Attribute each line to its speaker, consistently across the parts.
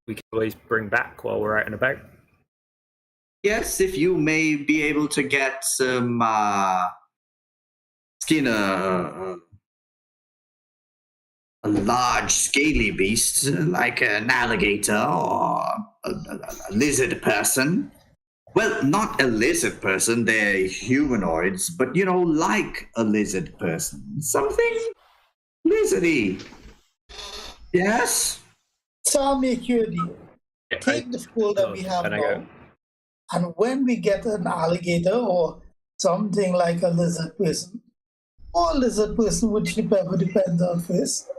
Speaker 1: we can always bring back while we're out and about.
Speaker 2: Yes, if you may be able to get some skin a large scaly beast like an alligator or a lizard person. Well, not a lizard person, they're humanoids, but like a lizard person. Something lizardy. Yes?
Speaker 3: So I'll make you a deal. Take the school that we have now, and when we get an alligator or something like a lizard person, or lizard person, whichever depends on first,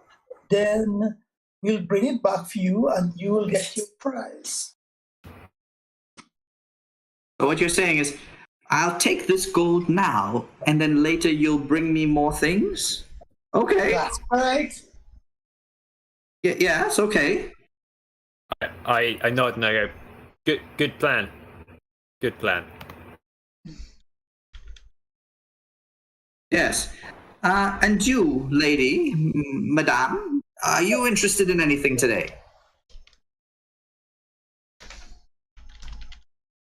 Speaker 3: then we'll bring it back for you and you will get your prize.
Speaker 2: So what you're saying is, I'll take this gold now, and then later you'll bring me more things? Okay.
Speaker 3: That's right.
Speaker 2: Yeah, it's okay.
Speaker 1: I nod and I go, good plan. Good plan.
Speaker 2: Yes. And you, lady, madame, are you interested in anything today?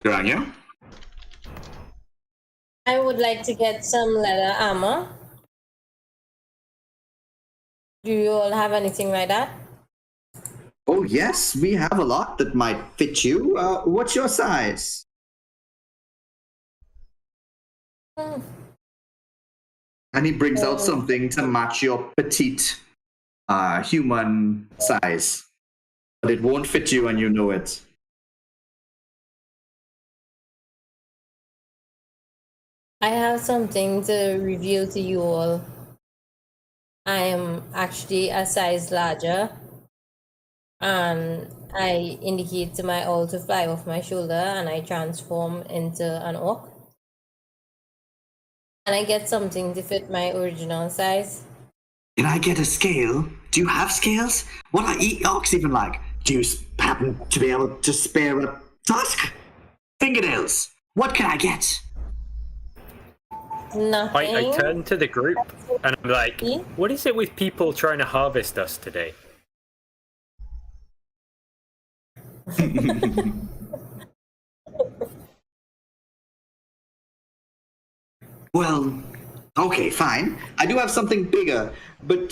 Speaker 2: Grania?
Speaker 4: I would like to get some leather armor. Do you all have anything like that?
Speaker 2: Oh, yes, we have a lot that might fit you. What's your size? And he brings out something to match your petite human size. But it won't fit you and you know it.
Speaker 4: I have something to reveal to you all. I am actually a size larger. And I indicate to my owl to fly off my shoulder and I transform into an orc. And I get something to fit my original size.
Speaker 2: Can I get a scale? Do you have scales? What are orcs even like? Do you happen to be able to spare a tusk? Fingernails? What can I get?
Speaker 4: Nothing.
Speaker 1: I turn to the group and I'm like, what is it with people trying to harvest us today?
Speaker 2: Well, okay, fine. I do have something bigger, but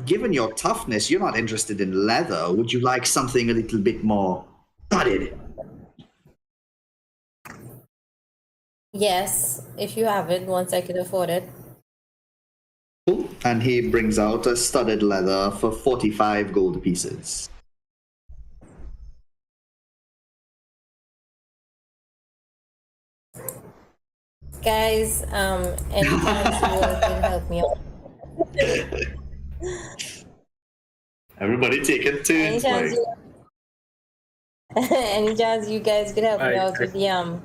Speaker 2: given your toughness, you're not interested in leather. Would you like something a little bit more studded?
Speaker 4: Yes, if you have it, once I can afford it.
Speaker 2: Cool. And he brings out a studded leather for 45 gold pieces.
Speaker 4: Guys, any chance you all can help me out?
Speaker 2: Everybody taking turns.
Speaker 4: Any chance you guys could help me out with the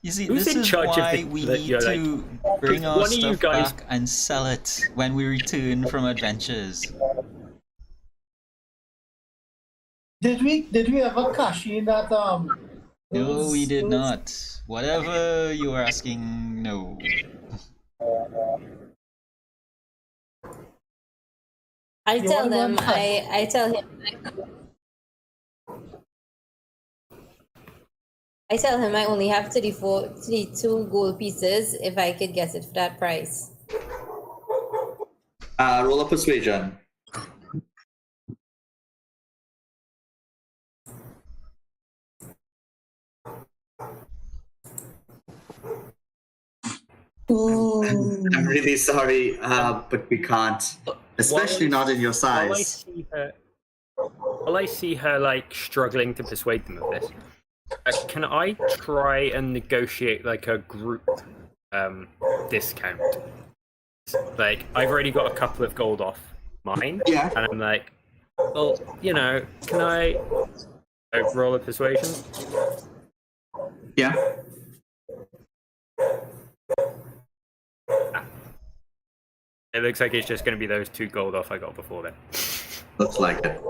Speaker 5: You see,
Speaker 1: Who's
Speaker 5: this
Speaker 1: in
Speaker 5: is
Speaker 1: charge of
Speaker 5: why
Speaker 1: the-
Speaker 5: we
Speaker 1: that
Speaker 5: need
Speaker 1: you're
Speaker 5: to bring
Speaker 1: one
Speaker 5: our
Speaker 1: of you
Speaker 5: stuff
Speaker 1: guys-
Speaker 5: back and sell it when we return from adventures.
Speaker 3: Did we ever cash in that
Speaker 5: No, we did not. Whatever you are asking, no.
Speaker 4: I tell them, I tell him I only have 32 gold pieces if I could get it for that price.
Speaker 2: Roll a persuasion. I'm really sorry, but we can't. Especially not in your size.
Speaker 1: While I see her like struggling to persuade them of this, can I try and negotiate like a group discount? Like I've already got a couple of gold off mine,
Speaker 2: Yeah.
Speaker 1: and I'm like, well, can I roll a persuasion?
Speaker 2: Yeah.
Speaker 1: It looks like it's just going to be those 2 gold off I got before then.
Speaker 2: Looks like it.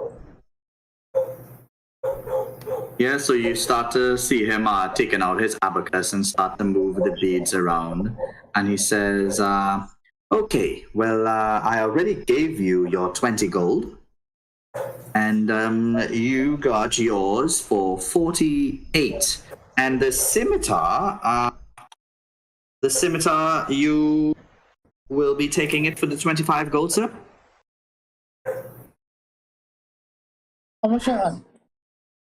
Speaker 2: Yeah, so you start to see him taking out his abacus and start to move the beads around. And he says, okay, well, I already gave you your 20 gold. And And you got yours for 48. And the scimitar, you will be taking it for the 25 gold, sir?
Speaker 3: How much?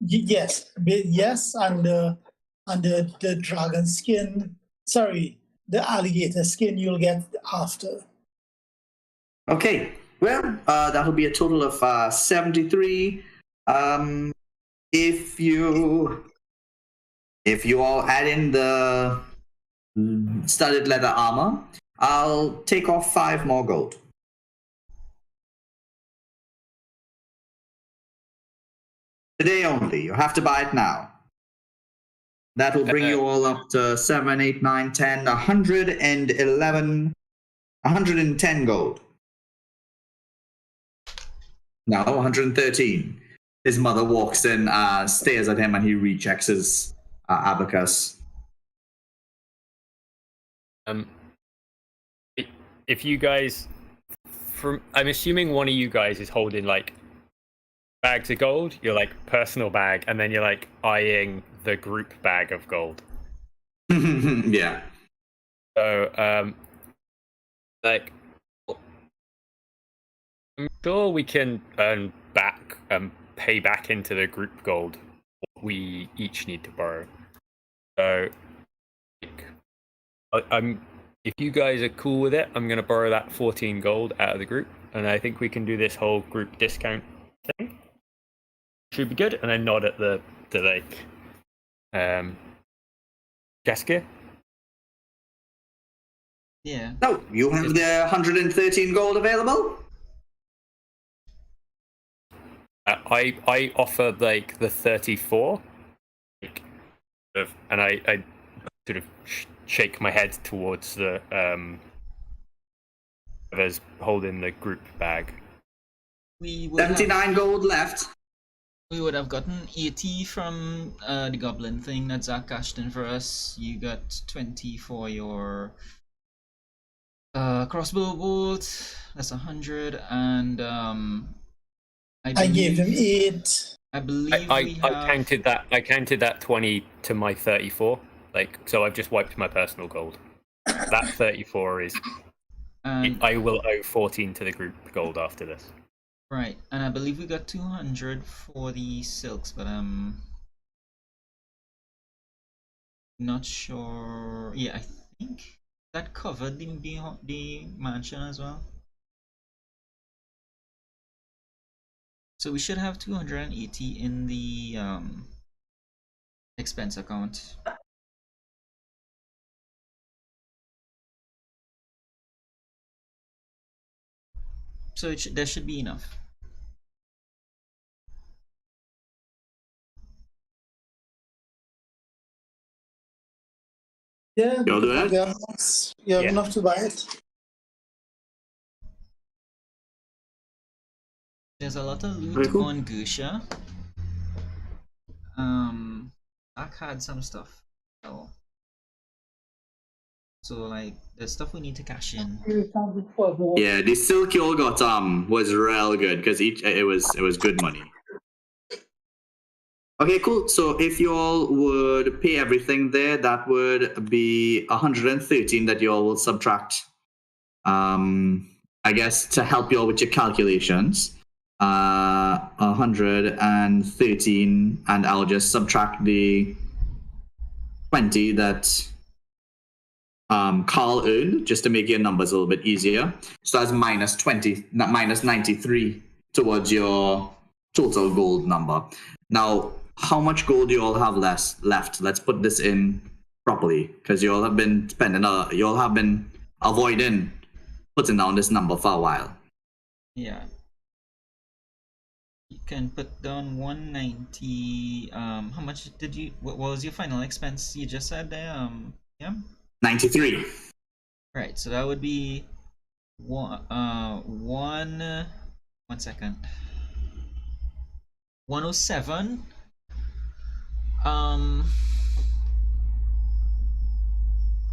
Speaker 3: Yes, yes, and the dragon skin. Sorry, the alligator skin you'll get after.
Speaker 2: Okay. Well, that will be a total of 73. If you all add in the studded leather armor, I'll take off 5 more gold. Today only. You have to buy it now. That will bring you all up to 7, 8, 9, 10, 111, 110 gold. No, 113. His mother walks in, stares at him, and he rechecks his abacus.
Speaker 1: If you guys, I'm assuming one of you guys is holding like bags of gold, your like personal bag, and then you're like eyeing the group bag of gold.
Speaker 2: Yeah.
Speaker 1: So, like, I'm sure we can earn back, pay back into the group gold what we each need to borrow. So, like, if you guys are cool with it, I'm gonna borrow that 14 gold out of the group, and I think we can do this whole group discount thing. Should be good. And I nod at the like, Jessica.
Speaker 5: Yeah.
Speaker 2: No, you have the 113 gold available?
Speaker 1: I offer like the 34, like, and I sort of shake my head towards the whoever's holding the group bag.
Speaker 2: 79 gold left.
Speaker 5: We would have gotten 80 from the goblin thing that Zach cashed in for us. You got 20 for your crossbow bolt. That's 100, and
Speaker 3: I gave him 8.
Speaker 5: I believe
Speaker 1: I counted that. I counted that 20 to my 34. Like, so I've just wiped my personal gold. That 34 is. I will owe 14 to the group gold after this.
Speaker 5: Right, and I believe we got 200 for the silks, but not sure. Yeah, I think that covered the mansion as well. So we should have 280 in the expense account. So there should be enough.
Speaker 3: Yeah,
Speaker 2: You'll do it?
Speaker 3: you have enough to buy it.
Speaker 5: There's a lot of loot
Speaker 2: cool.
Speaker 5: on Gusha. Ak had some stuff. So like the stuff we need to cash in.
Speaker 2: Yeah, the silk you all got was real good because it was good money. Okay, cool. So if you all would pay everything there, that would be 113 that you all will subtract. I guess to help you all with your calculations, 113, and I'll just subtract the 20 that Carl earned, just to make your numbers a little bit easier. So that's minus 20, not minus 93 towards your total gold number. Now, how much gold do you all have left? Let's put this in properly, because you all have been you all have been avoiding putting down this number for a while.
Speaker 5: Yeah. You can put down 190. How much did you? What was your final expense? You just said there. Yeah.
Speaker 2: 93.
Speaker 5: Right. So that would be one. 1 second. 107.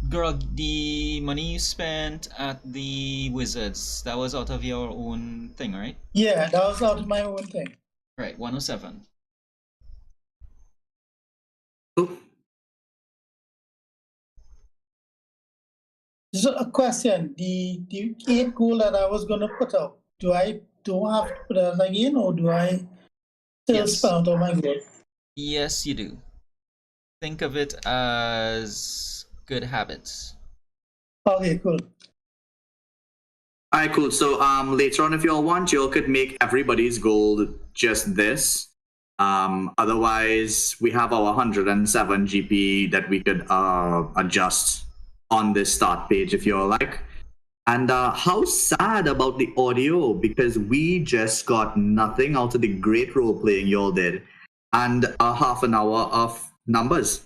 Speaker 5: Girl, the money you spent at the Wizards, that was out of your own thing, right?
Speaker 3: Yeah, that was out of my own thing.
Speaker 5: Right, 107.
Speaker 2: Cool.
Speaker 3: So a question: the 8 gold that I was gonna put out, do I don't have to put that again, or do I still
Speaker 5: Yes.
Speaker 3: spend all my gold?
Speaker 5: Yes, you do. Think of it as good habits.
Speaker 3: Okay, cool.
Speaker 2: All right, cool. So later on, if y'all want, y'all could make everybody's gold just this. Otherwise, we have our 107 GP that we could adjust on this start page if you're like. And how sad about the audio, because we just got nothing out of the great role playing y'all did, and a half an hour of numbers.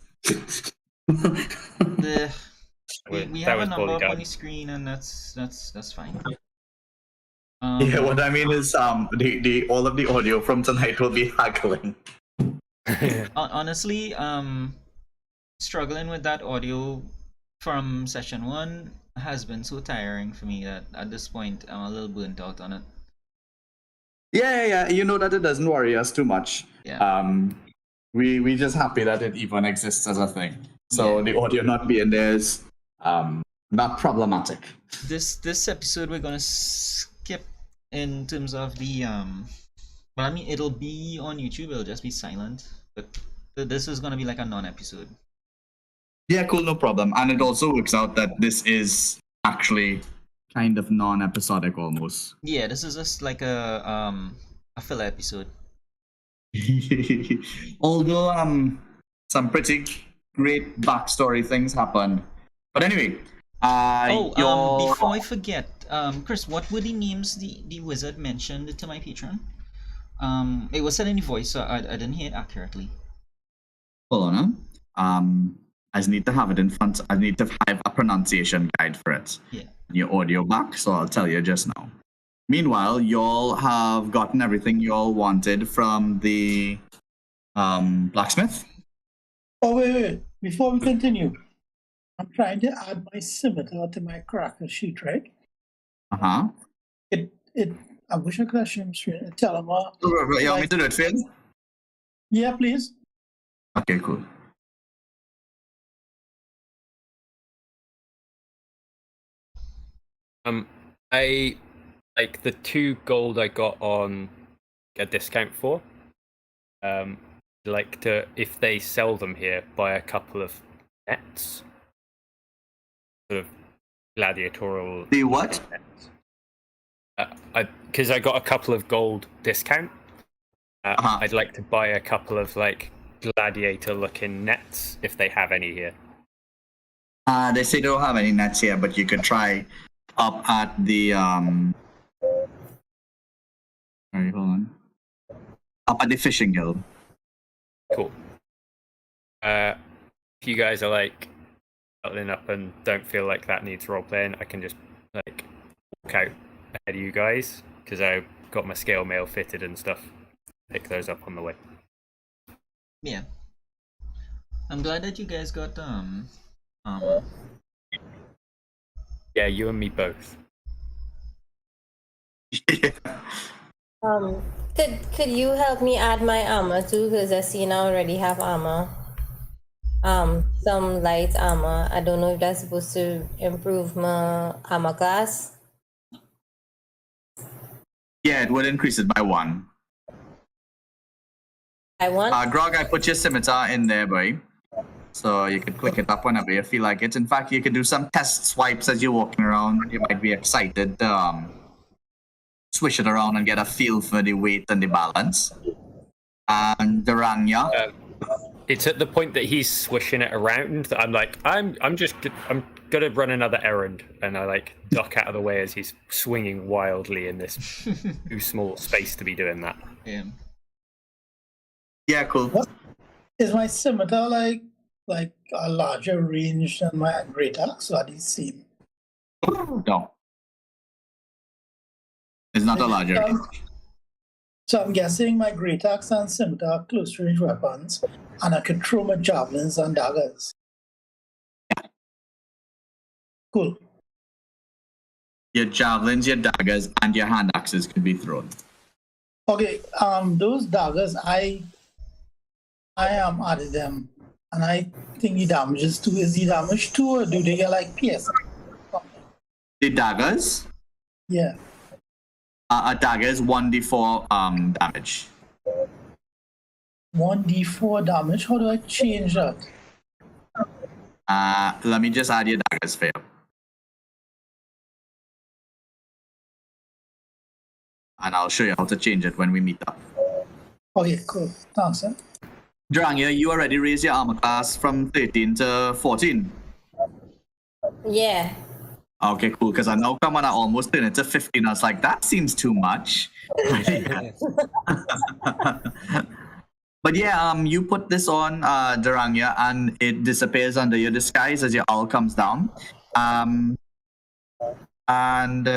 Speaker 5: We
Speaker 1: That
Speaker 5: have a
Speaker 1: was
Speaker 5: number
Speaker 1: poorly
Speaker 5: up on
Speaker 1: done.
Speaker 5: the screen, and that's fine.
Speaker 2: Yeah, what I mean is the all of the audio from tonight will be haggling.
Speaker 5: Honestly, struggling with that audio from session 1 has been so tiring for me that at this point I'm a little burnt out on it.
Speaker 2: Yeah. You know that it doesn't worry us too much.
Speaker 5: Yeah.
Speaker 2: We just happy that it even exists as a thing. So
Speaker 5: Yeah.
Speaker 2: the audio not being there is not problematic.
Speaker 5: This episode we're gonna skip in terms of the but I mean it'll be on YouTube, it'll just be silent. But this is gonna be like a non-episode.
Speaker 2: Yeah, cool, no problem. And it also works out that this is actually kind of non-episodic almost.
Speaker 5: Yeah, this is just like a filler episode.
Speaker 2: Although some pretty great backstory things happened. But anyway,
Speaker 5: before I forget, Chris, what were the names the wizard mentioned to my patron? It was said in the voice, so I didn't hear it accurately.
Speaker 2: Hold on. I just need to have it in front. I need to have a pronunciation guide for it.
Speaker 5: Yeah.
Speaker 2: Your audio back, so I'll tell you just now. Meanwhile, y'all have gotten everything y'all wanted from the blacksmith.
Speaker 3: Oh wait. Before we continue, I'm trying to add my scimitar to my cracker sheet, right?
Speaker 2: Uh-huh.
Speaker 3: I wish I could have shown screen. Tell him.
Speaker 2: You want me to do it, Phil?
Speaker 3: Yeah, please.
Speaker 2: Okay, cool.
Speaker 1: I like the 2 gold I got on a discount for. Like to, if they sell them here, buy a couple of nets, sort of gladiatorial.
Speaker 2: The what?
Speaker 1: Because I got a couple of gold discount.
Speaker 2: Uh-huh.
Speaker 1: I'd like to buy a couple of like gladiator-looking nets if they have any here.
Speaker 2: They say they don't have any nets here, but you could try up at the Sorry, hold on. Up at the fishing guild.
Speaker 1: Cool. If you guys are like settling up and don't feel like that needs role playing, I can just like walk out ahead of you guys because I got my scale mail fitted and stuff. Pick those up on the way.
Speaker 5: Yeah. I'm glad that you guys got
Speaker 1: Yeah, you and me both.
Speaker 4: Could you help me add my armor too? Because I see I already have armor. Some light armor. I don't know if that's supposed to improve my armor class.
Speaker 2: Yeah, it would increase it by 1.
Speaker 4: I want.
Speaker 2: Grog, I put your scimitar in there, boy. So you can click it up whenever you feel like it. In fact, you can do some test swipes as you're walking around. You might be excited to swish it around and get a feel for the weight and the balance. And Duranya.
Speaker 1: It's at the point that he's swishing it around that I'm like, I'm gonna run another errand, and I like duck out of the way as he's swinging wildly in this too small space to be doing that.
Speaker 5: Yeah.
Speaker 2: Yeah, cool.
Speaker 3: What is my scimitar like a larger range than my great axe, or are these same?
Speaker 2: No. It's not a larger.
Speaker 3: So I'm guessing my great axe and scimitar are close range weapons, and I could throw my javelins and daggers.
Speaker 2: Yeah.
Speaker 3: Cool.
Speaker 2: Your javelins, your daggers, and your hand axes could be thrown.
Speaker 3: Okay, those daggers, I added them, and I think the damage is 2. Is the damage 2, or do they get like PS?
Speaker 2: The daggers?
Speaker 3: Yeah.
Speaker 2: A dagger is 1d4 damage.
Speaker 3: 1d4 damage. How do I change that?
Speaker 2: Let me just add your daggers for you. And I'll show you how to change it when we meet up.
Speaker 3: Okay, cool. Thanks, sir.
Speaker 2: Drangya, you already raised your armor class from 13 to 14.
Speaker 4: Yeah.
Speaker 2: Okay, cool. Because I know come on, I almost turned it to 15. I was like, that seems too much. But yeah, you put this on, Drangya, and it disappears under your disguise as your owl comes down. And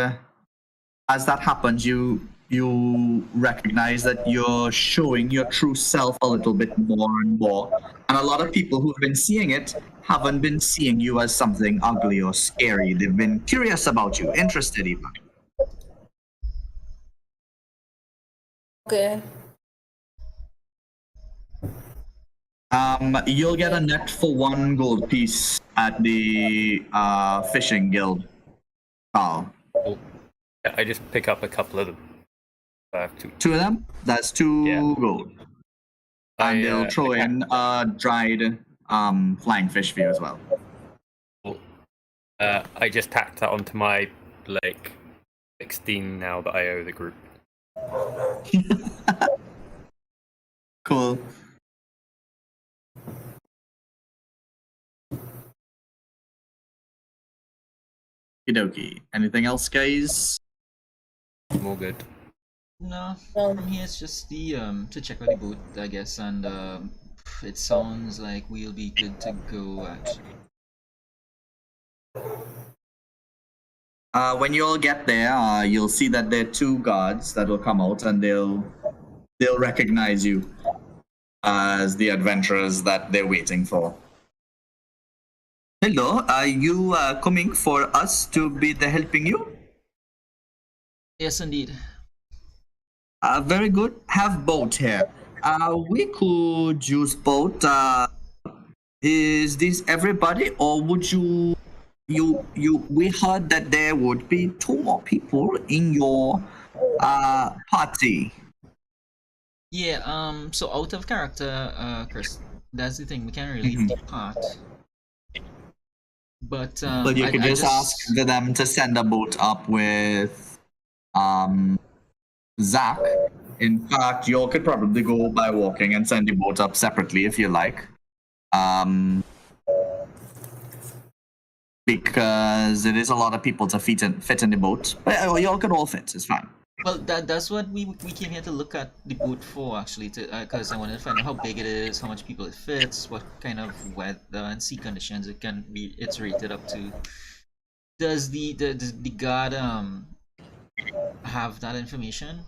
Speaker 2: as that happens, you recognize that you're showing your true self a little bit more and more. And a lot of people who've been seeing it haven't been seeing you as something ugly or scary. They've been curious about you, interested even.
Speaker 4: Okay.
Speaker 2: You'll get a net for 1 gold piece at the fishing guild. Oh.
Speaker 1: I just pick up a couple of them.
Speaker 2: 2 of them? That's 2 gold. And they'll throw in dried flying fish for you as well.
Speaker 1: I just tacked that onto my 16 now that I owe the group.
Speaker 2: Cool. Okie. Anything else, guys?
Speaker 1: I'm all good.
Speaker 5: No, from here it's just the to check out the boat, I guess, and it sounds like we'll be good to go actually.
Speaker 2: When you all get there, you'll see that there are 2 guards that will come out, and they'll recognize you as the adventurers that they're waiting for. Hello, are you coming for us to be helping you?
Speaker 5: Yes, indeed.
Speaker 2: Very good. Have boat here. We could use boat. Is this everybody, or would you? We heard that there would be 2 more people in your party.
Speaker 5: Yeah. So out of character, Chris. That's the thing. We can't really depart. But
Speaker 2: you could just ask them to send a boat up with Zach. In fact, you all could probably go by walking and send the boat up separately if you like. Because it is a lot of people to fit in the boat. But you all could all fit, it's fine.
Speaker 5: Well, that's what we came here to look at the boat for, actually, because I wanted to find out how big it is, how much people it fits, what kind of weather and sea conditions it's rated up to. Does the guard have that information?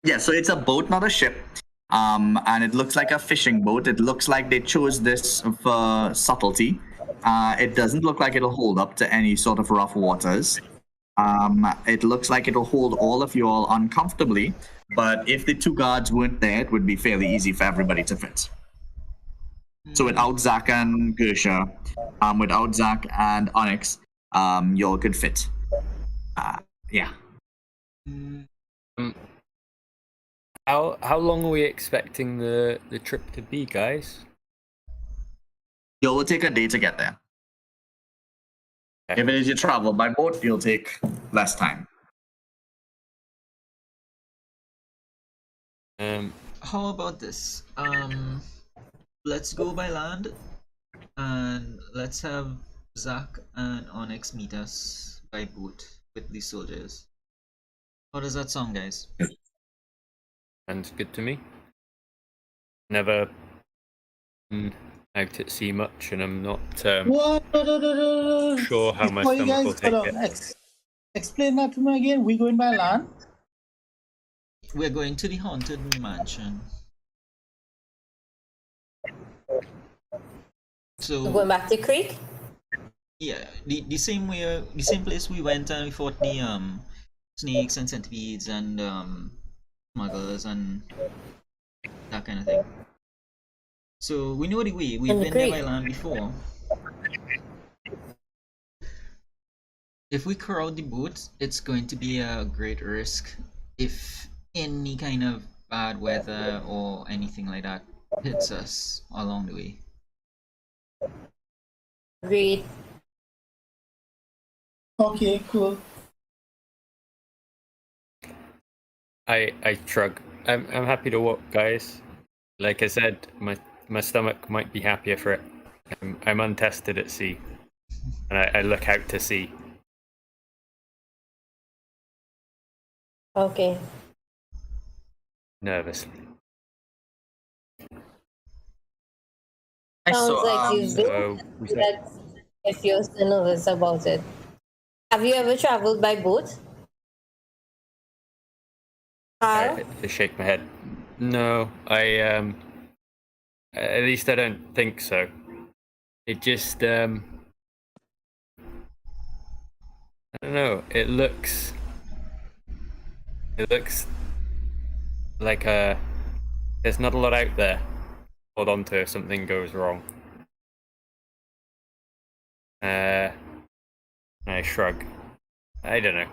Speaker 2: Yeah, so it's a boat, not a ship. And it looks like a fishing boat. It looks like they chose this for subtlety. It doesn't look like it'll hold up to any sort of rough waters. It looks like it'll hold all of you all uncomfortably, but if the 2 guards weren't there, it would be fairly easy for everybody to fit. So without Zach and Gersha, without Zach and Onyx, you all could fit. Yeah.
Speaker 1: How long are we expecting the trip to be, guys?
Speaker 2: You all will take a day to get there. If it is you travel by boat, you'll take less time.
Speaker 5: How about this? Let's go by land, and let's have Zach and Onyx meet us by boat with the soldiers. How does that sound, guys?
Speaker 1: Sounds good to me. Never out at sea much, and I'm not sure how my stomach will take it.
Speaker 3: Explain that to me again. We going by land?
Speaker 5: We're going to the haunted mansion. So
Speaker 4: We're going back to creek?
Speaker 5: yeah, the same way, the same place we went and we fought the snakes and centipedes and smugglers and that kind of thing. So we know the way. We've been there by land before. If we crowd the boat, it's going to be a great risk if any kind of bad weather or anything like that hits us along the way.
Speaker 4: Great.
Speaker 3: Okay, cool.
Speaker 1: I shrug. I'm happy to walk, guys. Like I said, my stomach might be happier for it. I'm untested at sea, and I look out to sea.
Speaker 4: Okay.
Speaker 1: Nervously.
Speaker 4: Sounds like you've
Speaker 1: So
Speaker 4: been
Speaker 1: we said,
Speaker 4: that if you're still nervous about it. Have you ever traveled by boat? Carl?
Speaker 1: I shake my head. No, at least I don't think so. It just I don't know. It looks like there's not a lot out there. Hold on to if something goes wrong. I shrug. I don't know.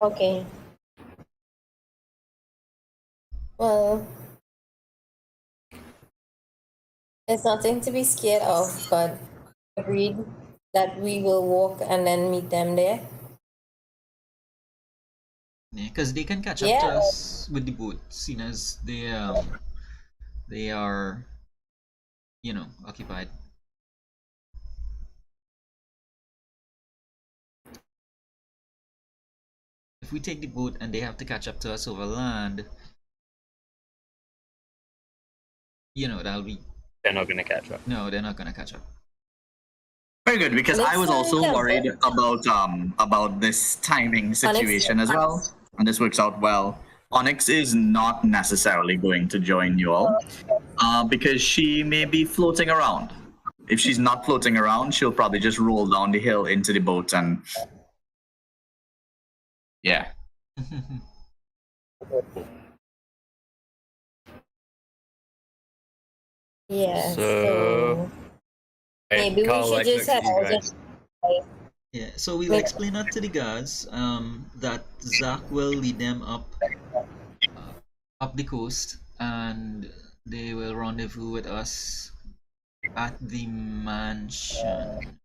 Speaker 4: Okay. Well, it's nothing to be scared of, but agreed that we will walk and then meet them there.
Speaker 5: Yeah, because they can catch up to us with the boat, seeing as they are, occupied. If we take the boat and they have to catch up to us over land, that'll be.
Speaker 1: They're not gonna catch up.
Speaker 5: No, they're not gonna catch up.
Speaker 2: Very good, because I was also worried about this timing situation as well, and this works out well. Onyx is not necessarily going to join you all, because she may be floating around. If she's not floating around, she'll probably just roll down the hill into the boat and yeah.
Speaker 4: Yeah.
Speaker 1: So
Speaker 4: maybe we should just head out.
Speaker 5: Yeah, so we'll explain that to the guards, that Zach will lead them up the coast, and they will rendezvous with us at the mansion.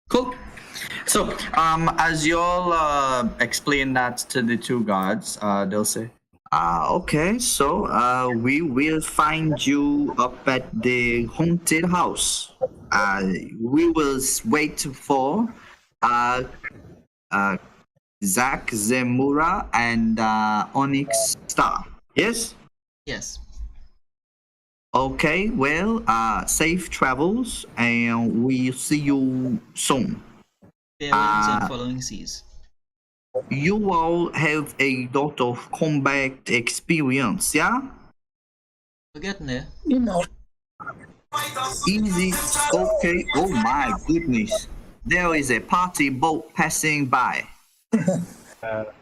Speaker 2: Cool. So, as y'all explain that to the two guards, they'll say, okay, so we will find you up at the haunted house. We will wait for Zach Zemura and Onyx Star. Yes?
Speaker 5: Yes.
Speaker 2: Okay, well, safe travels, and we'll see you soon.
Speaker 5: Farewells and following seas.
Speaker 2: You all have a lot of combat experience, yeah?
Speaker 5: We're getting there.
Speaker 2: Easy. Okay. Oh my goodness. There is a party boat passing by.
Speaker 4: Hello?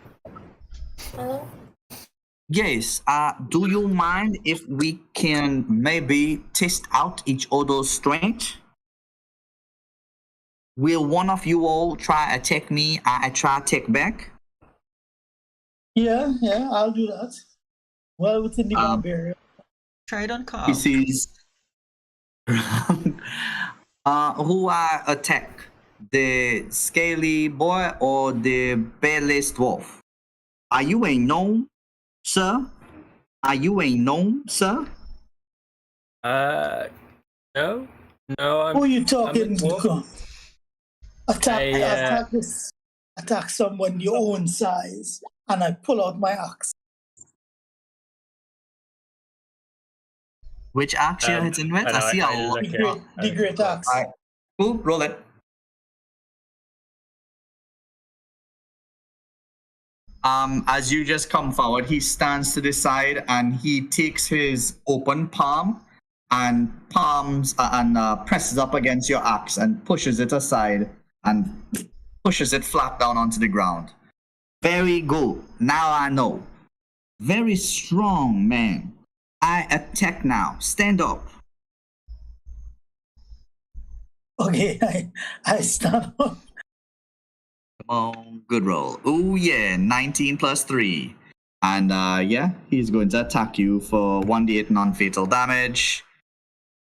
Speaker 2: Yes. Do you mind if we can maybe test out each other's strength? Will one of you all try attack me? I try attack back?
Speaker 3: Yeah, I'll do that. Well, within the barbarian.
Speaker 5: Try it on Carl.
Speaker 2: This is who I attack? The scaly boy or the bearless dwarf? Are you a gnome, sir? Are you a gnome, sir?
Speaker 1: No, I'm.
Speaker 3: Who are you talking to?
Speaker 1: I,
Speaker 3: Attack someone your own size, and I pull out my axe.
Speaker 2: Which axe you're hitting with? I see a lot.
Speaker 3: The great axe.
Speaker 2: All right. Cool, roll it. As you just come forward, he stands to the side and he takes his open palm and palms and presses up against your axe and pushes it aside and pushes it flat down onto the ground. Very good. Now I know. Very strong, man. I attack now. Stand up.
Speaker 3: Okay, I stand up.
Speaker 2: Come on, good roll. Oh yeah, 19 plus 3. And yeah, he's going to attack you for 1d8 non-fatal damage.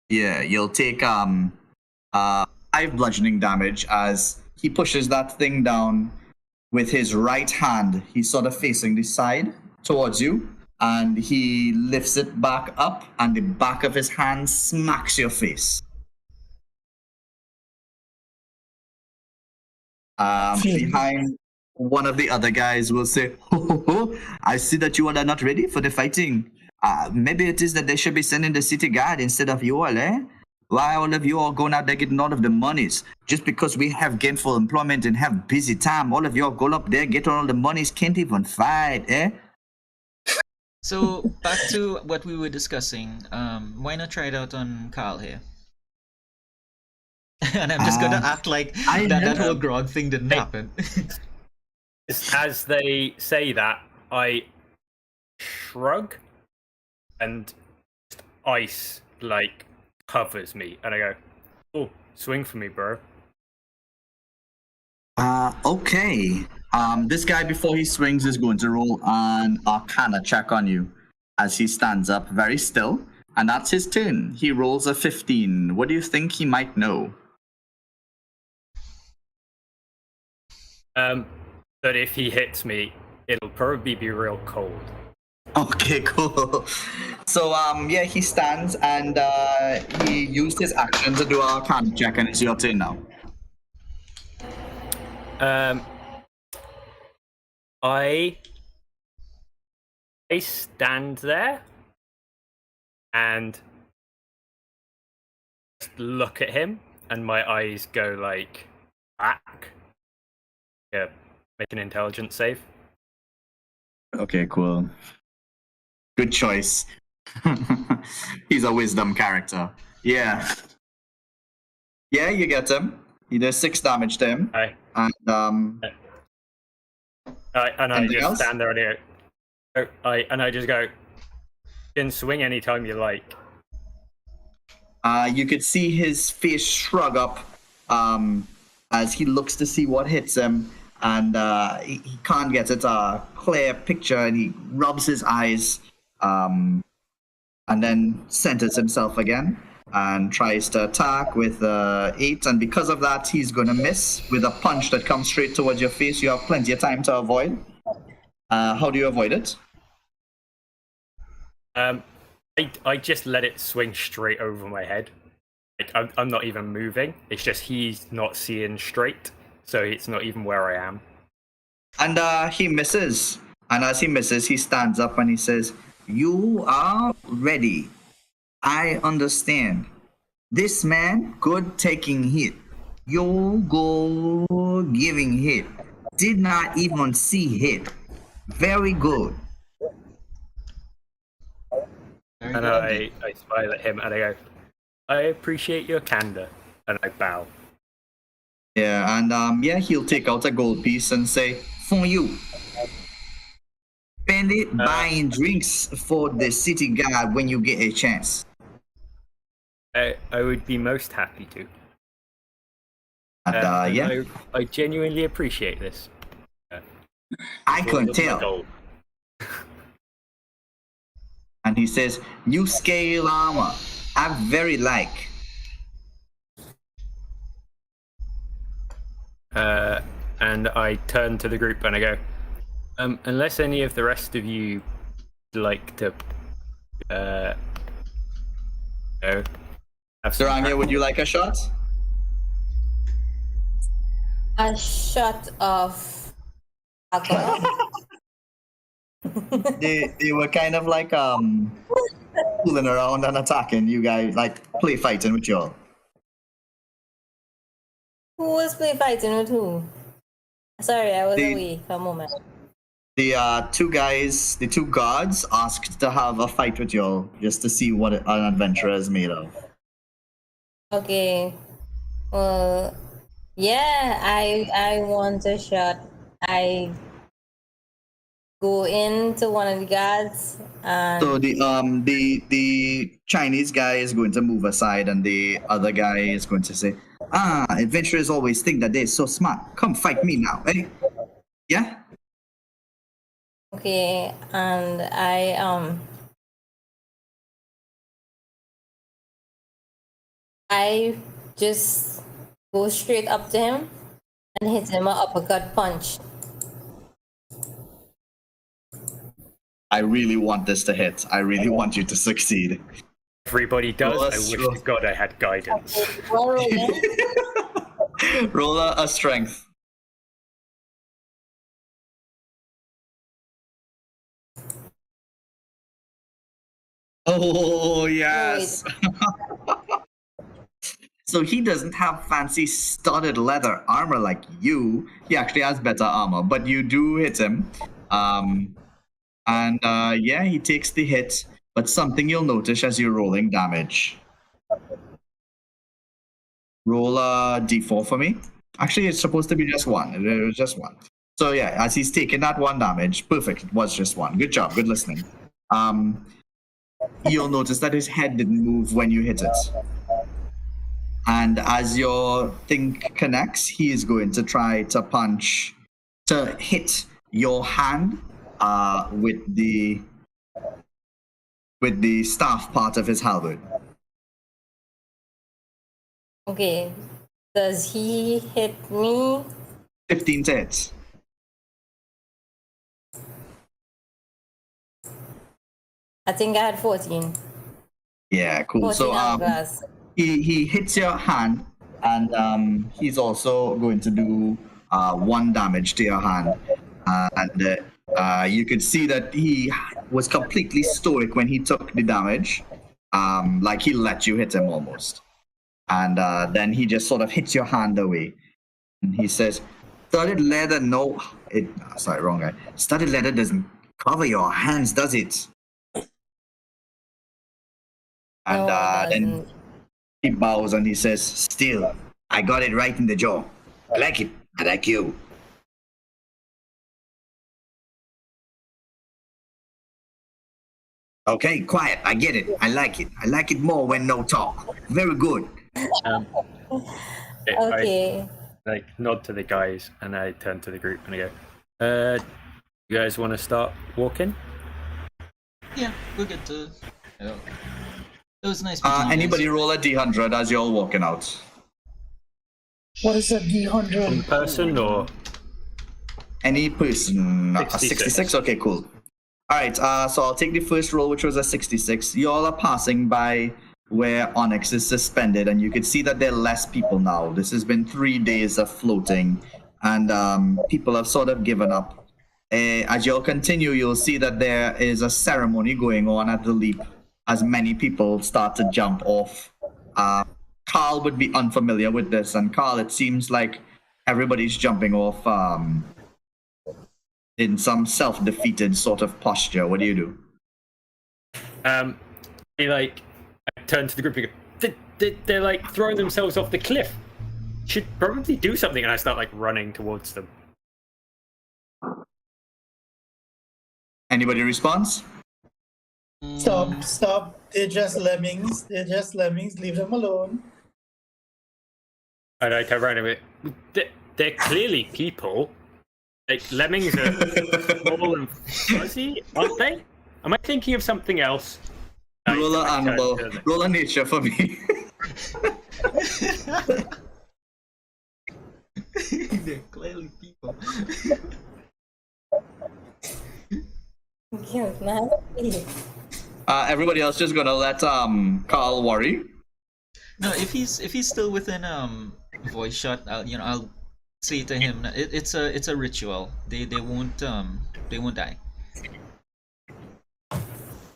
Speaker 2: Yeah, you'll take 5 bludgeoning damage as he pushes that thing down with his right hand. He's sort of facing the side towards you, and he lifts it back up, and the back of his hand smacks your face. Behind one of the other guys will say, ho, I see that you all are not ready for the fighting. Maybe it is that they should be sending the city guard instead of you all, eh? Why all of you are going out there getting all of the monies? Just because we have gainful employment and have busy time, all of you all go up there, get all the monies, can't even fight, eh?
Speaker 5: So back to what we were discussing. Why not try it out on Carl here? And I'm just gonna act like that whole grog thing didn't happen.
Speaker 1: As they say that, I shrug, and ice like covers me, and I go, "Oh, swing for me, bro."
Speaker 2: Okay. This guy, before he swings, is going to roll an Arcana check on you as he stands up very still, and that's his turn. He rolls a 15. What do you think he might know?
Speaker 1: But if he hits me, it'll probably be real cold.
Speaker 2: Okay, cool. So, yeah, he stands and he used his action to do a Arcana check, and it's your turn now.
Speaker 1: I stand there and just look at him, and my eyes go like back. Yeah, make an intelligence save.
Speaker 2: Okay, cool. Good choice. He's a wisdom character. Yeah. Yeah, you get him. You do 6 damage to him.
Speaker 1: Aye.
Speaker 2: And
Speaker 1: And I
Speaker 2: anything
Speaker 1: just
Speaker 2: else?
Speaker 1: stand there and I just go, you can swing anytime you like.
Speaker 2: You could see his face shrug up as he looks to see what hits him, and he can't get it a clear picture, and he rubs his eyes and then centers himself again and tries to attack with 8, and because of that he's going to miss with a punch that comes straight towards your face. You have plenty of time to avoid. How do you avoid it?
Speaker 1: I just let it swing straight over my head. Like I'm not even moving. It's just he's not seeing straight, so it's not even where I am.
Speaker 2: And he misses. And as he misses, he stands up and he says, "You are ready. I understand. This man good taking hit. You go giving hit. Did not even see hit. Very good."
Speaker 1: And I smile at him and I go, "I appreciate your candor," and I bow.
Speaker 2: Yeah, and yeah, he'll take out a gold piece and say, "For you. Spend it buying drinks for the city guard when you get a chance."
Speaker 1: I would be most happy to.
Speaker 2: And yeah,
Speaker 1: I genuinely appreciate this.
Speaker 2: I can
Speaker 1: It's my
Speaker 2: tell.
Speaker 1: goal.
Speaker 2: And he says, "New scale armor. I very like."
Speaker 1: And I turn to the group and I go, unless any of the rest of you like to, have some
Speaker 2: Saranya, would you like a shot?
Speaker 4: A shot of alcohol.
Speaker 2: They were kind of like fooling around and attacking you guys, like play fighting with y'all.
Speaker 4: Who was play fighting with who? Sorry, I was
Speaker 2: They-
Speaker 4: away for a moment.
Speaker 2: The two guards asked to have a fight with y'all just to see what an adventurer is made of.
Speaker 4: Okay. Well, yeah, I want a shot. I go into one of the guards and
Speaker 2: So the Chinese guy is going to move aside, and the other guy is going to say, adventurers always think that they're so smart. Come fight me now, eh? Yeah?
Speaker 4: okay, and I just go straight up to him and hit him an uppercut punch.
Speaker 2: I really want this to hit. I really want you to succeed.
Speaker 1: Everybody does.
Speaker 2: Roll a
Speaker 1: I wish to God I had guidance.
Speaker 4: Roll again.
Speaker 2: Roll a strength. Oh, yes. So he doesn't have fancy studded leather armor like you. He actually has better armor, but you do hit him. Yeah, he takes the hit, but something you'll notice as you're rolling damage. Roll a d4 for me. Actually, it's supposed to be just one. It was just one. So yeah, as he's taking that one damage, perfect. It was just one. Good job. Good listening. You'll notice that his head didn't move when you hit it. And as your thing connects, he is going to try to hit your hand with the staff part of his halberd.
Speaker 4: Okay. Does he hit me?
Speaker 2: 15 to hit.
Speaker 4: I think I had 14.
Speaker 2: Yeah, cool.
Speaker 4: 14
Speaker 2: So
Speaker 4: hourglass.
Speaker 2: he hits your hand, and he's also going to do 1 damage to your hand. You could see that he was completely stoic when he took the damage, like he let you hit him almost. And then he just sort of hits your hand away, and he says, "Studded leather, no, sorry, wrong guy. Studded leather doesn't cover your hands, does it?" And
Speaker 4: No, it
Speaker 2: then
Speaker 4: doesn't.
Speaker 2: he bows and he says, "Still, I got it right in the jaw. I like it. I like you." Okay, quiet. I get it. I like it. I like it more when no talk. Very good.
Speaker 4: Okay.
Speaker 1: I nod to the guys and I turn to the group and I go, you guys want to start walking?
Speaker 5: Yeah, we're good to. It was nice. meeting you
Speaker 2: Anybody
Speaker 5: guys.
Speaker 2: roll a d100 as you're all walking out?
Speaker 3: What is a
Speaker 1: One
Speaker 3: D100?
Speaker 1: person or
Speaker 2: Any person? A
Speaker 1: 66.
Speaker 2: 66? Okay, cool. All right, so I'll take the first roll, which was a 66. Y'all are passing by where Onyx is suspended, and you can see that there are less people now. This has been 3 days of floating, and people have sort of given up. As you'll continue, you'll see that there is a ceremony going on at the leap as many people start to jump off. Carl would be unfamiliar with this, and Carl, it seems like everybody's jumping off in some self-defeated sort of posture. What do you do?
Speaker 1: I turn to the group and go, they're like throwing themselves off the cliff. Should probably do something, and I start like running towards them.
Speaker 2: Anybody responds?
Speaker 3: Stop. They're just lemmings. Leave them alone.
Speaker 1: And I turn around and go, they're clearly people. Like lemmings are small and fuzzy, aren't they? Am I thinking of something else?
Speaker 2: Roll a animal. Roll a nature for me.
Speaker 5: They're clearly people.
Speaker 2: Everybody else just gonna let Carl worry.
Speaker 5: No, if he's still within voice shot, I'll say to him, it's a ritual. They won't die.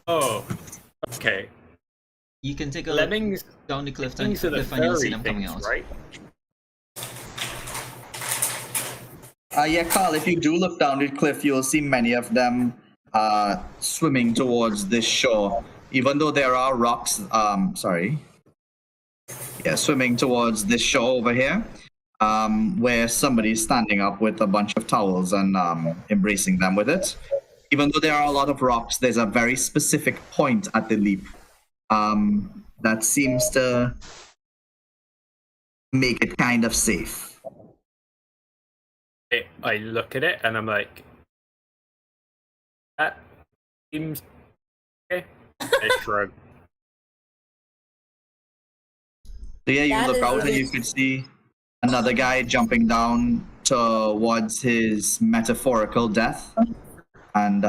Speaker 1: Oh, okay.
Speaker 5: You can take a
Speaker 1: Lemmings
Speaker 5: look down the cliff
Speaker 1: Things are the
Speaker 5: and you'll see
Speaker 1: furry
Speaker 5: them coming
Speaker 1: things,
Speaker 5: out.
Speaker 1: right?
Speaker 2: Yeah, Carl, if you do look down the cliff, you'll see many of them swimming towards this shore. Even though there are rocks, swimming towards this shore over here, where somebody's standing up with a bunch of towels and embracing them with it. Even though there are a lot of rocks, there's a very specific point at the leap that seems to make it kind of safe.
Speaker 1: I look at it and I'm like, that seems okay. I shrug.
Speaker 2: So yeah, you
Speaker 4: That
Speaker 2: look
Speaker 4: is
Speaker 2: out and you
Speaker 4: it.
Speaker 2: can see another guy jumping down towards his metaphorical death. And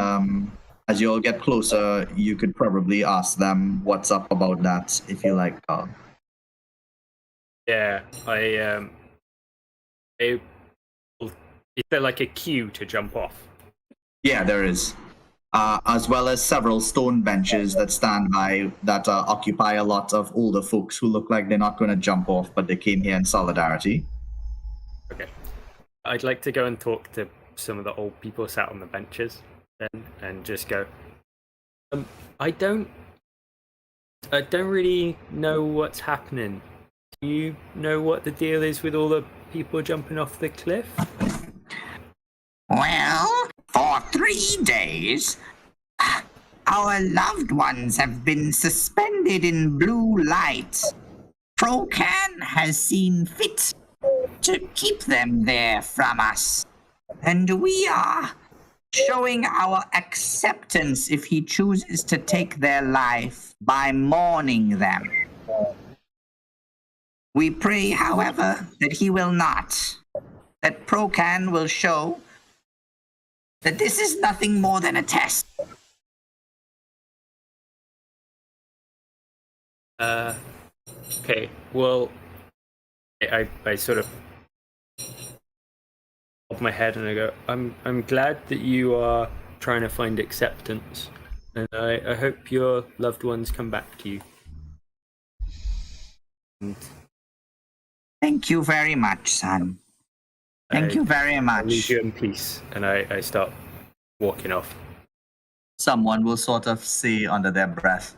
Speaker 2: as you all get closer, you could probably ask them what's up about that if you like, Carl.
Speaker 1: Yeah, is there like a queue to jump off?
Speaker 2: Yeah, there is. As well as several stone benches that stand by that occupy a lot of older folks who look like they're not going to jump off, but they came here in solidarity.
Speaker 1: Okay. I'd like to go and talk to some of the old people sat on the benches then and just go, I don't really know what's happening. Do you know what the deal is with all the people jumping off the cliff?
Speaker 6: Well, for 3 days, our loved ones have been suspended in blue light. Procan has seen fit to keep them there from us, and we are showing our acceptance if he chooses to take their life by mourning them. We pray, however, that he will not, that Procan will show that this is nothing more than a test.
Speaker 1: Okay, well, I sort of hold my head and I go, I'm glad that you are trying to find acceptance, and I hope your loved ones come back to you. And
Speaker 6: Thank you very much, son. Thank you very
Speaker 1: I leave
Speaker 6: much.
Speaker 1: you in peace, and I start walking off.
Speaker 2: Someone will sort of say under their breath,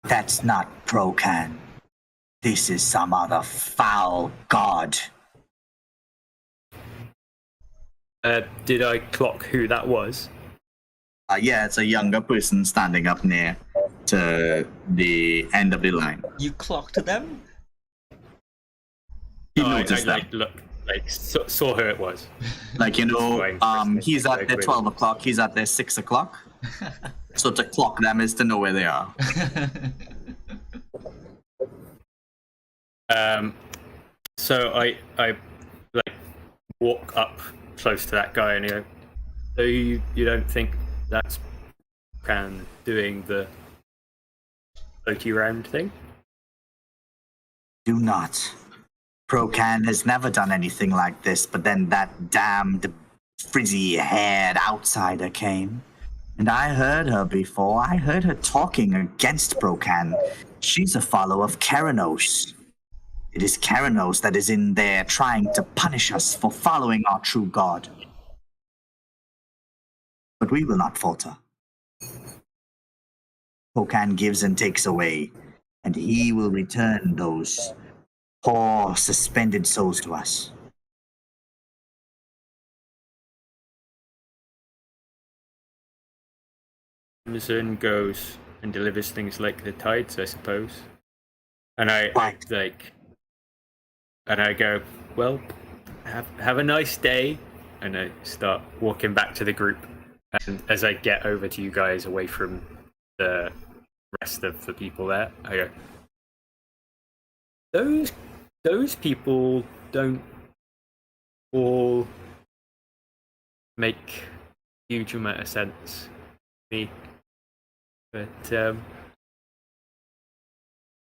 Speaker 6: That's not Procan. This is some other foul god.
Speaker 1: Did I clock who that was?
Speaker 2: yeah, it's a younger person standing up near to the end of the line.
Speaker 5: You clocked them?
Speaker 2: He
Speaker 1: I
Speaker 2: noticed them.
Speaker 1: saw who it was.
Speaker 2: Like, you know,
Speaker 1: Fine,
Speaker 2: he's at their
Speaker 1: Christmas.
Speaker 2: 12 o'clock, he's at their 6 o'clock. So to clock them is to know where they are.
Speaker 1: So I like walk up close to that guy and go, so you don't think that's Can doing the floaty round thing?
Speaker 6: Do not. Procan has never done anything like this, but then that damned frizzy-haired outsider came. And I heard her before. I heard her talking against Procan. She's a follower of Keranos. It is Keranos that is in there trying to punish us for following our true god. But we will not falter. Procan gives and takes away, and he will return those poor suspended souls to us.
Speaker 1: Amazon goes and delivers things like the tides, I suppose. And I go, well, have a nice day, and I start walking back to the group. And as I get over to you guys, away from the rest of the people there, I go, those people don't all make a huge amount of sense to me. But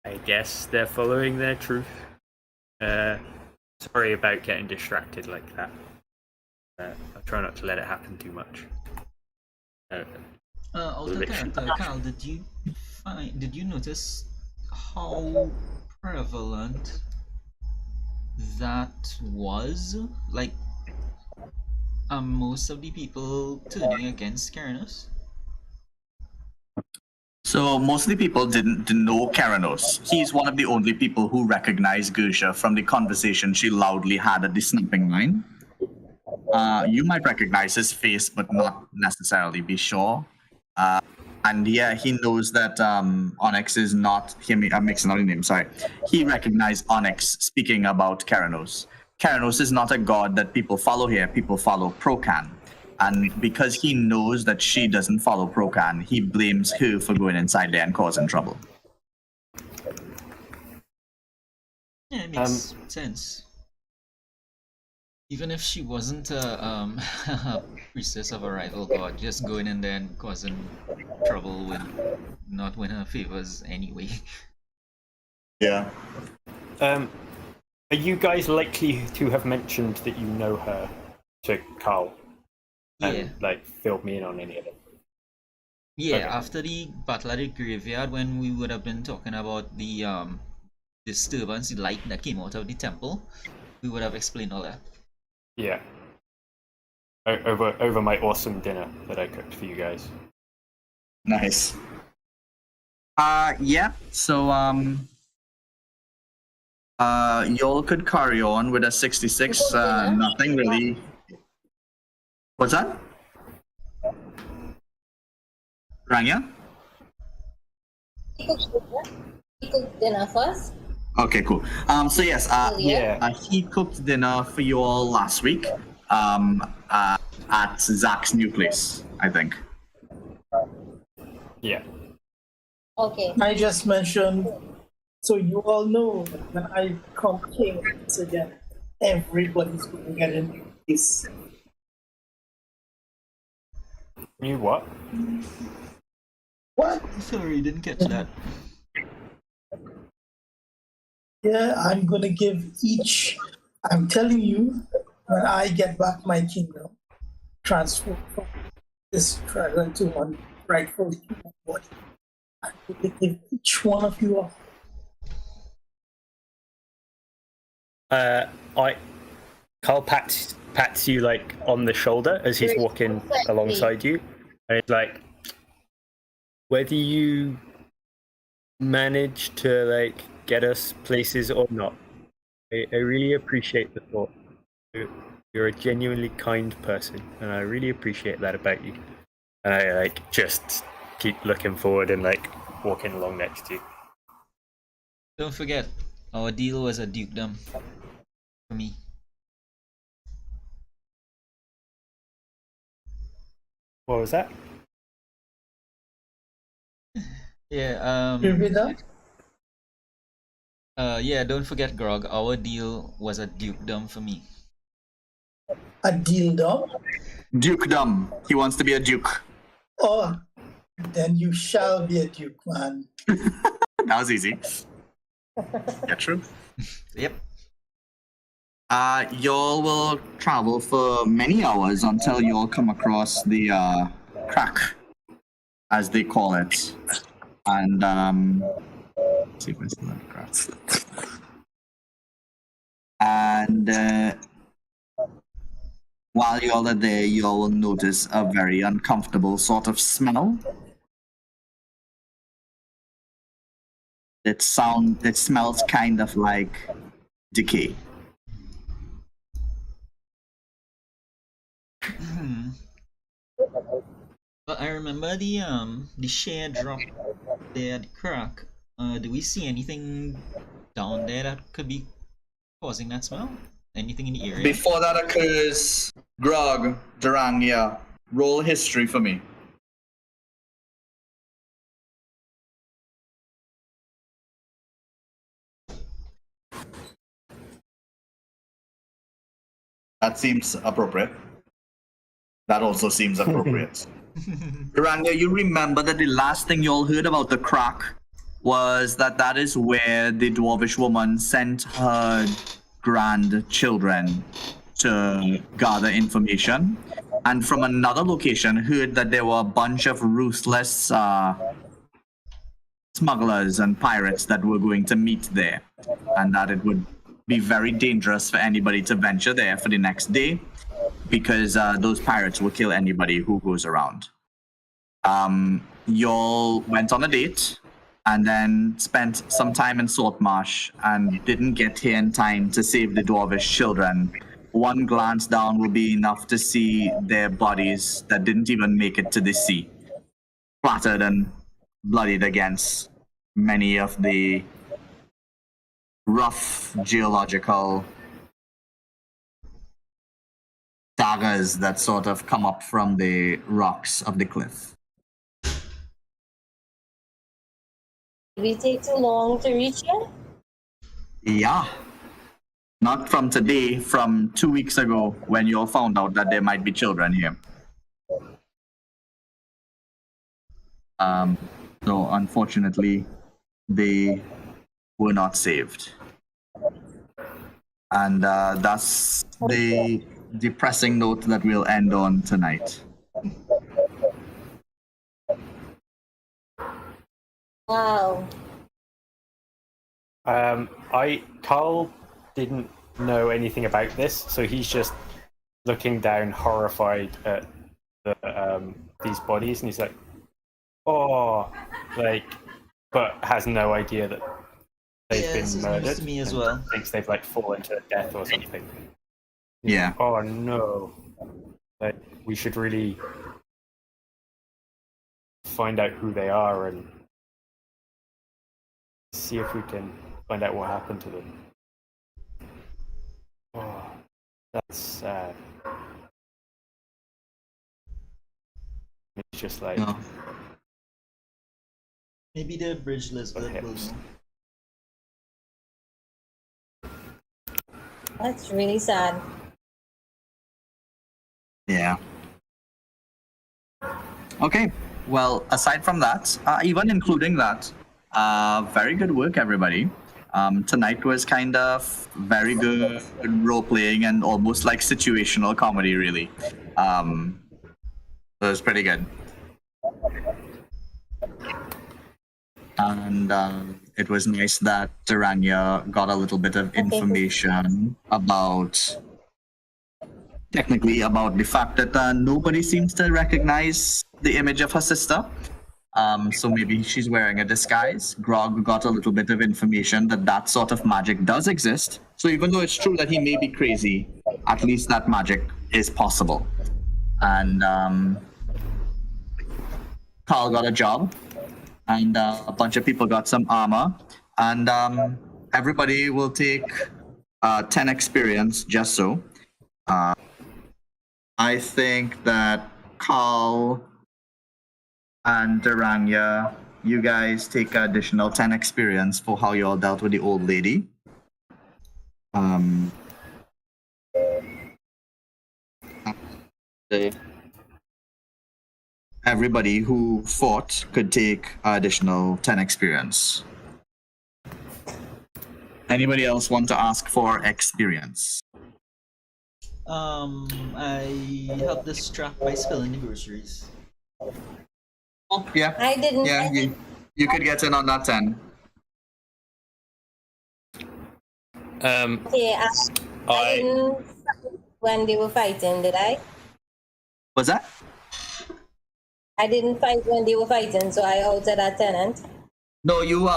Speaker 1: I guess they're following their truth. Sorry about getting distracted like that. I'll try not to let it happen too much.
Speaker 5: Out of character, Cal, did you notice how prevalent that was? Like, most of the people turning against Keranos?
Speaker 7: So mostly people didn't know Keranos. He's one of the only people who recognized Gersha from the conversation she loudly had at the snapping line. You might recognize his face, but not necessarily be sure. And yeah, he knows that Onyx is not him. I'm mixing up the name. Sorry. He recognized Onyx speaking about Keranos. Keranos is not a god that people follow here. People follow Procan. And because he knows that she doesn't follow Procan, he blames her for going inside there and causing trouble.
Speaker 5: Yeah, it makes sense. Even if she wasn't a priestess of a rival god, just going in there and causing trouble would not win her favors anyway.
Speaker 7: Yeah.
Speaker 1: Are you guys likely to have mentioned that you know her to Carl? And,
Speaker 5: Yeah.
Speaker 1: like, filled me in on any of it?
Speaker 5: Yeah,
Speaker 1: Okay.
Speaker 5: after the battle at the graveyard, when we would have been talking about the disturbance, the light that came out of the temple, we would have explained all that.
Speaker 1: Yeah. Over my awesome dinner that I cooked for you guys.
Speaker 7: Nice. Yeah. So y'all could carry on with a 66. Nothing really. What's that? Rania?
Speaker 4: He cooked dinner first.
Speaker 7: Okay, cool. So yes,
Speaker 1: Yeah.
Speaker 7: he cooked dinner for you all last week. At Zach's new place, I think.
Speaker 1: Yeah.
Speaker 3: Okay. I just mentioned, so you all know that when I come king once again, everybody's going to get in this.
Speaker 1: You what?
Speaker 3: What?
Speaker 5: Sorry, didn't catch that.
Speaker 3: Yeah, I'm going to give each, I'm telling you, when I get back my kingdom, transfer from this dragon to one rightful human body, I'm going to give each one of you
Speaker 1: Carl pats you like on the shoulder as he's walking alongside you, and it's like, whether you manage to like get us places or not, I really appreciate the thought. You're a genuinely kind person, and I really appreciate that about you. And I like just keep looking forward and like walking along next to you.
Speaker 5: Don't forget, our deal was a dukedom for me.
Speaker 1: What was that?
Speaker 5: Yeah,
Speaker 3: Repeat that?
Speaker 5: yeah, don't forget, Grog, our deal was a dukedom for me.
Speaker 3: A dildo?
Speaker 7: Dukedom. He wants to be a duke.
Speaker 3: Oh, then you shall be a duke, man.
Speaker 7: That was easy. Yeah, true.
Speaker 5: Yep.
Speaker 7: Y'all will travel for many hours until y'all come across the crack, as they call it. And let's see if I see that crack. And while y'all are there, y'all will notice a very uncomfortable sort of smell. It smells kind of like decay.
Speaker 5: But I remember the share drop there at the crack. Do we see anything down there that could be causing that smell? Anything in the area?
Speaker 7: Before that occurs, Grog, Durania, roll history for me. That seems appropriate. That also seems appropriate. Durania, you remember that the last thing you all heard about the crack was that is where the dwarvish woman sent her grandchildren to gather information, and from another location heard that there were a bunch of ruthless smugglers and pirates that were going to meet there, and that it would be very dangerous for anybody to venture there for the next day. because those pirates will kill anybody who goes around. Y'all went on a date and then spent some time in Saltmarsh and didn't get here in time to save the dwarvish children. One glance down will be enough to see their bodies that didn't even make it to the sea, splattered and bloodied against many of the rough geological daggers that sort of come up from the rocks of the cliff.
Speaker 4: Did we take too long to reach here?
Speaker 7: Yeah. Not from today, from 2 weeks ago when you all found out that there might be children here. So unfortunately, they were not saved. And that's the depressing note that we'll end on tonight.
Speaker 4: Wow.
Speaker 1: Carl didn't know anything about this, so he's just looking down, horrified at these bodies, and he's like, "Oh," but has no idea that they've been murdered.
Speaker 5: To me as well.
Speaker 1: Thinks they've fallen to death or something.
Speaker 7: Yeah.
Speaker 1: Oh no! We should really find out who they are and see if we can find out what happened to them. Oh, that's sad. It's just like...
Speaker 7: No.
Speaker 5: Maybe the bridge Lisbeth will know.
Speaker 4: That's really sad.
Speaker 7: Yeah. Okay. Well, aside from that, even including that, very good work, everybody. Tonight was kind of very good role playing and almost like situational comedy, really. It was pretty good. And it was nice that Taranya got a little bit of information about the fact that nobody seems to recognize the image of her sister. So maybe she's wearing a disguise. Grog got a little bit of information that sort of magic does exist. So even though it's true that he may be crazy, at least that magic is possible. And Carl got a job, and a bunch of people got some armor, and everybody will take 10 experience just so. I think that Carl and Duranya, you guys take additional 10 experience for how you all dealt with the old lady. Everybody who fought could take additional 10 experience. Anybody else want to ask for experience?
Speaker 5: I helped this trap by spilling the groceries.
Speaker 7: Oh, yeah.
Speaker 4: I didn't.
Speaker 7: Yeah, you could get in on that 10.
Speaker 4: Okay, I didn't when they were fighting, did I?
Speaker 7: What's that?
Speaker 4: I didn't fight when they were fighting, so I outed that tenant.
Speaker 7: No, you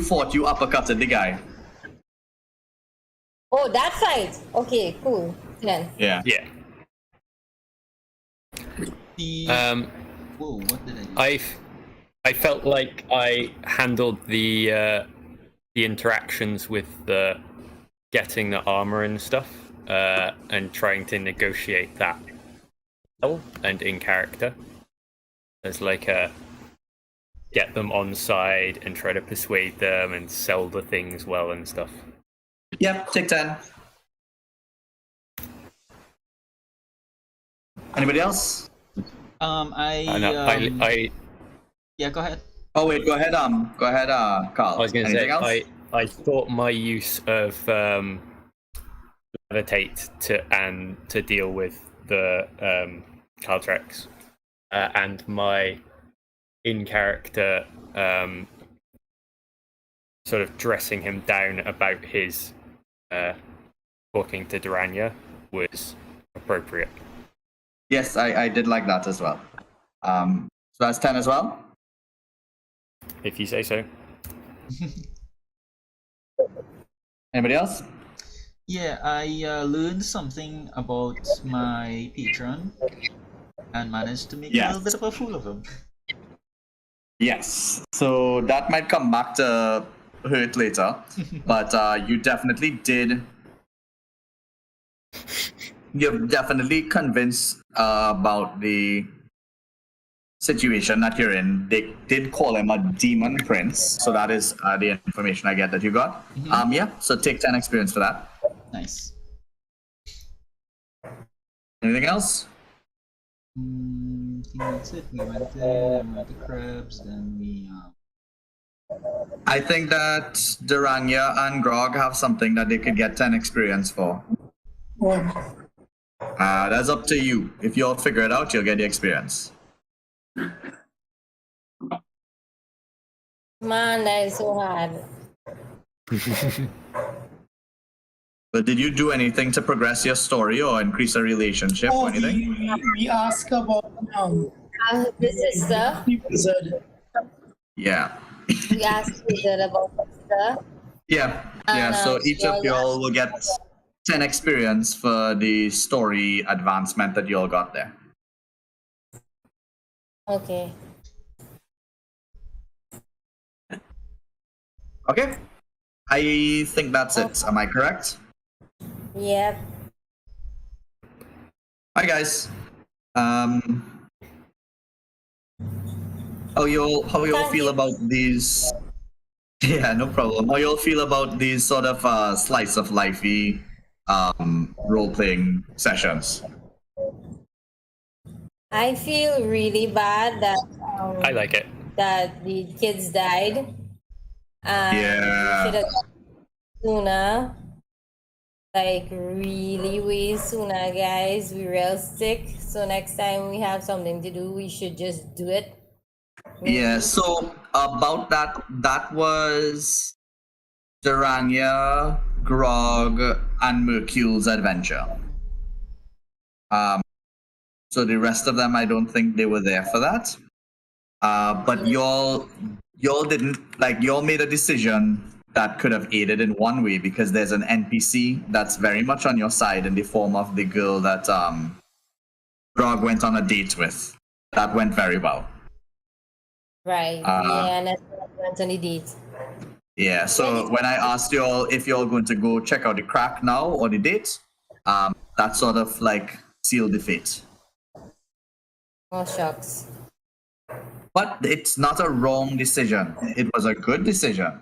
Speaker 7: fought, you uppercutted the guy.
Speaker 4: Oh, that fight. Okay, cool. Then.
Speaker 7: Yeah.
Speaker 1: Yeah.
Speaker 5: Whoa, what did I do?
Speaker 1: I felt like I handled the interactions with the getting the armor and stuff, and trying to negotiate that well and in character as like a get them on side and try to persuade them and sell the things well and stuff.
Speaker 7: Yep, take 10. Anybody else?
Speaker 5: Yeah, go ahead.
Speaker 7: Oh wait, go ahead, Carl.
Speaker 1: I was going to say,
Speaker 7: else?
Speaker 1: I thought my use of levitate to deal with the Caltrex and my in character sort of dressing him down about his talking to Duranya was appropriate.
Speaker 7: Yes, I did like that as well. So that's 10 as well.
Speaker 1: If you say so.
Speaker 7: Anybody else?
Speaker 5: Yeah, I learned something about my patron and managed to make a
Speaker 7: Yes.
Speaker 5: little bit of a fool of him.
Speaker 7: Yes. So that might come back to hurt later, but you definitely did. You're definitely convinced about the situation that you're in. They did call him a demon prince, so that is the information I get that you got. Yeah. So take 10 experience for that.
Speaker 5: Nice.
Speaker 7: Anything else?
Speaker 5: I think that's it. We went there, we went to crabs, then we
Speaker 7: I think that Durania and Grog have something that they could get 10 experience for.
Speaker 3: What?
Speaker 7: That's up to you. If you'll figure it out, you'll get the experience.
Speaker 4: Man, that is so hard.
Speaker 7: But did you do anything to progress your story or increase a relationship or anything?
Speaker 3: We ask about
Speaker 4: The sister.
Speaker 3: the wizard.
Speaker 7: Yeah.
Speaker 4: We asked Wizard about the sister.
Speaker 7: Yeah. Yeah. So each of y'all will get 10 experience for the story advancement that y'all got there.
Speaker 4: Okay.
Speaker 7: Okay. I think that's it. Am I correct?
Speaker 4: Yep.
Speaker 7: Hi guys. How y'all feel about these? Yeah, no problem. How y'all feel about these sort of slice of lifey role playing sessions?
Speaker 4: I feel really bad that
Speaker 1: I like it.
Speaker 4: that the kids died.
Speaker 7: Yeah.
Speaker 4: We should have sooner. Like really way sooner, guys. We real sick. So next time we have something to do, we should just do it.
Speaker 7: Yeah, so about that was Durania, Grog, and Mercule's adventure. So the rest of them, I don't think they were there for that. But y'all didn't, like, y'all made a decision that could have aided in one way because there's an NPC that's very much on your side in the form of the girl that Grog went on a date with. That went very well.
Speaker 4: Right. Yeah, and that's what I went on the date.
Speaker 7: Yeah, so when I asked y'all if y'all going to go check out the crack now or the date, that sort of like sealed the fate.
Speaker 4: Oh shucks.
Speaker 7: But it's not a wrong decision. It was a good decision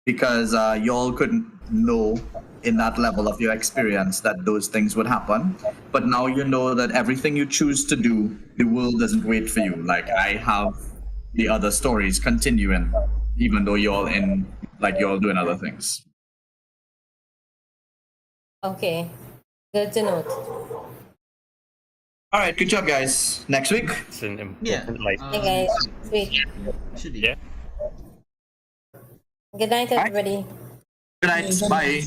Speaker 7: because y'all couldn't know in that level of your experience that those things would happen. But now you know that everything you choose to do, the world doesn't wait for you. Like I have the other stories continuing, even though you're doing other things.
Speaker 4: Okay. Good to note.
Speaker 7: All right, good job, guys. Next week.
Speaker 1: It's an
Speaker 5: yeah.
Speaker 1: important life.
Speaker 4: Hey guys. Sweet.
Speaker 5: Should be.
Speaker 1: Yeah.
Speaker 4: Good night, everybody.
Speaker 7: Good night. Bye.